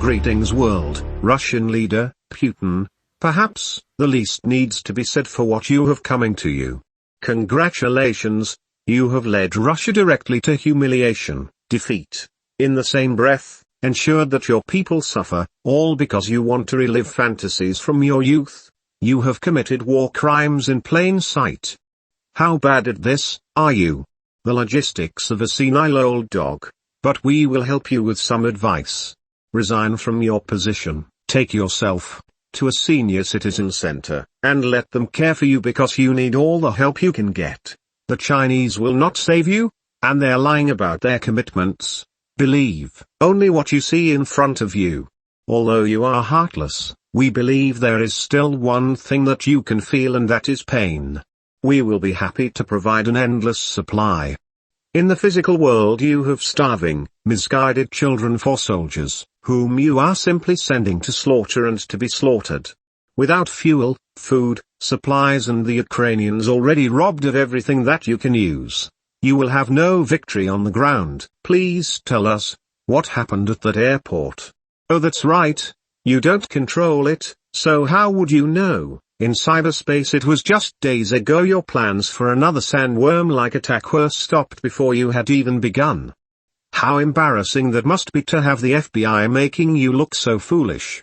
Greetings world, Russian leader, Putin. Perhaps, the least needs to be said for what you have coming to you. Congratulations, you have led Russia directly to humiliation, defeat. In the same breath, ensured that your people suffer, all because you want to relive fantasies from your youth. You have committed war crimes in plain sight. How bad at this are you? The logistics of a senile old dog. But we will help you with some advice. Resign from your position, take yourself to a senior citizen center, and let them care for you because you need all the help you can get. The Chinese will not save you, and they're lying about their commitments. Believe only what you see in front of you. Although you are heartless, we believe there is still one thing that you can feel, and that is pain. We will be happy to provide an endless supply. In the physical world you have starving, misguided children for soldiers, whom you are simply sending to slaughter and to be slaughtered. Without fuel, food, supplies, and the Ukrainians already robbed of everything that you can use, you will have no victory on the ground. Please tell us, what happened at that airport? Oh, that's right, you don't control it, so how would you know? In cyberspace it was just days ago your plans for another sandworm-like attack were stopped before you had even begun. How embarrassing that must be to have the FBI making you look so foolish.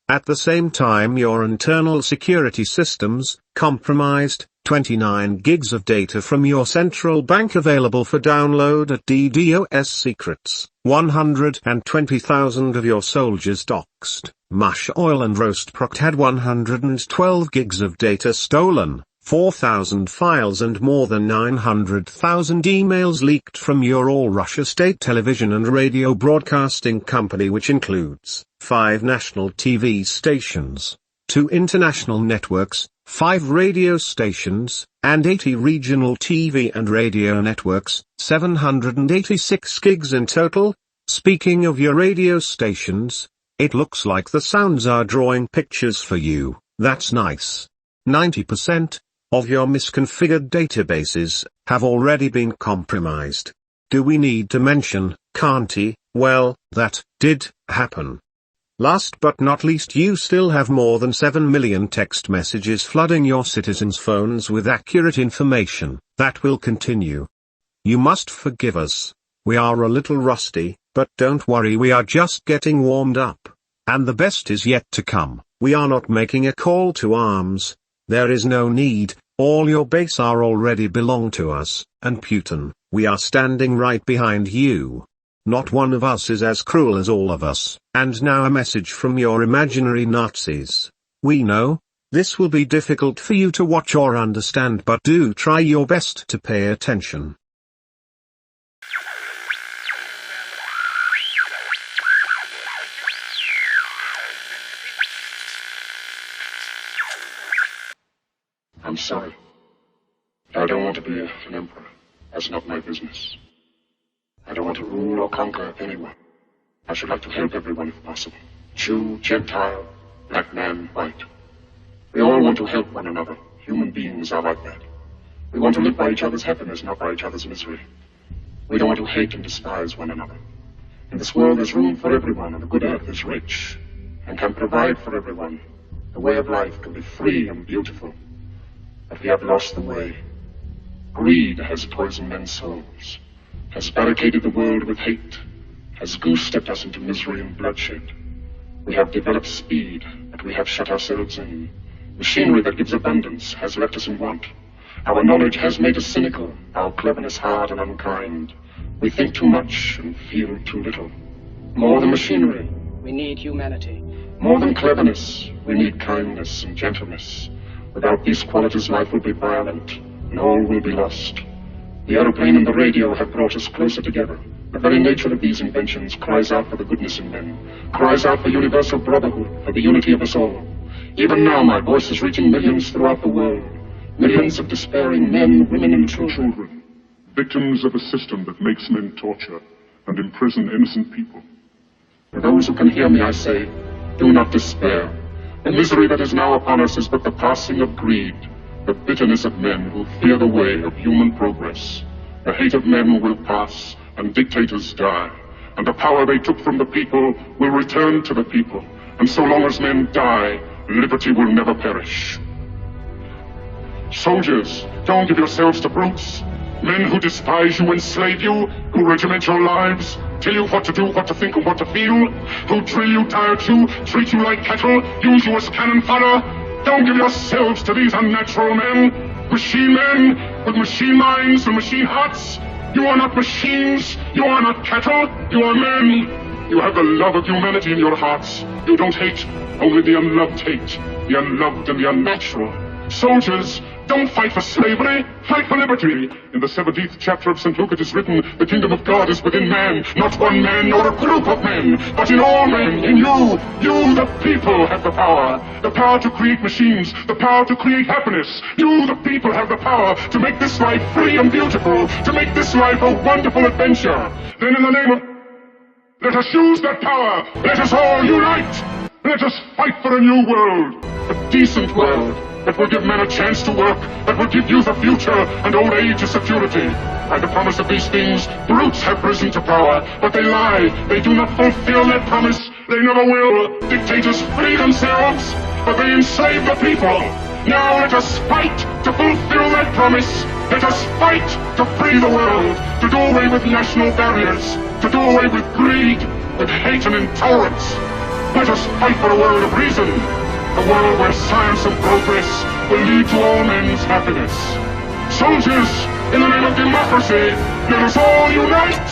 At the same time your internal security systems, compromised, 29 gigs of data from your central bank available for download at DDoS secrets, 120,000 of your soldiers doxed, mush oil and roast proct had 112 gigs of data stolen, 4,000 files and more than 900,000 emails leaked from your all-Russia state television and radio broadcasting company, which includes 5 national TV stations, 2 international networks, 5 radio stations, and 80 regional TV and radio networks, 786 gigs in total. Speaking of your radio stations, it looks like the sounds are drawing pictures for you. That's nice. 90% of your misconfigured databases have already been compromised. Do we need to mention, Kanti? Well, that did happen. Last but not least, you still have more than 7 million text messages flooding your citizens' phones with accurate information. That will continue. You must forgive us. We are a little rusty, but don't worry, we are just getting warmed up. And the best is yet to come. We are not making a call to arms. There is no need, all your base are already belong to us, and Putin, we are standing right behind you. Not one of us is as cruel as all of us. And now a message from your imaginary Nazis. We know, this will be difficult for you to watch or understand, but do try your best to pay attention. I'm sorry. I don't want to be an emperor. That's not my business. I don't want to rule or conquer anyone. I should like to help everyone if possible. Jew, Gentile, black man, white. We all want to help one another. Human beings are like that. We want to live by each other's happiness, not by each other's misery. We don't want to hate and despise one another. In this world there's room for everyone, and the good earth is rich and can provide for everyone. The way of life can be free and beautiful. But we have lost the way. Greed has poisoned men's souls, has barricaded the world with hate, has goose-stepped us into misery and bloodshed. We have developed speed, but we have shut ourselves in. Machinery that gives abundance has left us in want. Our knowledge has made us cynical, our cleverness hard and unkind. We think too much and feel too little. More than machinery, we need humanity. More than cleverness, we need kindness and gentleness. Without these qualities, life will be violent, and all will be lost. The aeroplane and the radio have brought us closer together. The very nature of these inventions cries out for the goodness in men, cries out for universal brotherhood, for the unity of us all. Even now, my voice is reaching millions throughout the world. Millions of despairing men, women, and children. Victims of a system that makes men torture and imprison innocent people. For those who can hear me, I say, do not despair. The misery that is now upon us is but the passing of greed, the bitterness of men who fear the way of human progress. The hate of men will pass, and dictators die. and the power they took from the people will return to the people. And so long as men die, liberty will never perish. Soldiers, don't give yourselves to brutes. Men who despise you, enslave you, who regiment your lives, tell you what to do, what to think, and what to feel, who drill you, diet you, treat you like cattle, use you as cannon fodder. Don't give yourselves to these unnatural men, machine men with machine minds and machine hearts. You are not machines, you are not cattle, you are men. You have the love of humanity in your hearts. You don't hate, only the unloved hate, the unloved and the unnatural. Soldiers, don't fight for slavery, fight for liberty. In the 17th chapter of St. Luke it is written, the kingdom of God is within man, not one man nor a group of men, but in all men, in you. You, the people, have the power to create machines, the power to create happiness. You, the people, have the power to make this life free and beautiful, to make this life a wonderful adventure. Then in the name of... let us use that power, let us all unite. Let us fight for a new world, a decent world, that will give men a chance to work, that will give youth a future and old age a security. By the promise of these things, brutes have risen to power, but they lie. They do not fulfill that promise. They never will. Dictators free themselves, but they enslave the people. Now let us fight to fulfill that promise. Let us fight to free the world, to do away with national barriers, to do away with greed, with hate and intolerance. Let us fight for a world of reason, a world where science and progress will lead to all men's happiness. Soldiers, in the name of democracy, let us all unite!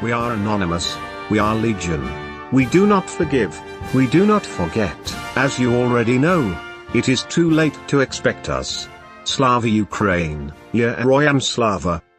We are anonymous, we are legion. We do not forgive, we do not forget. As you already know, it is too late to expect us. Slava Ukraine, Heroyam Slava.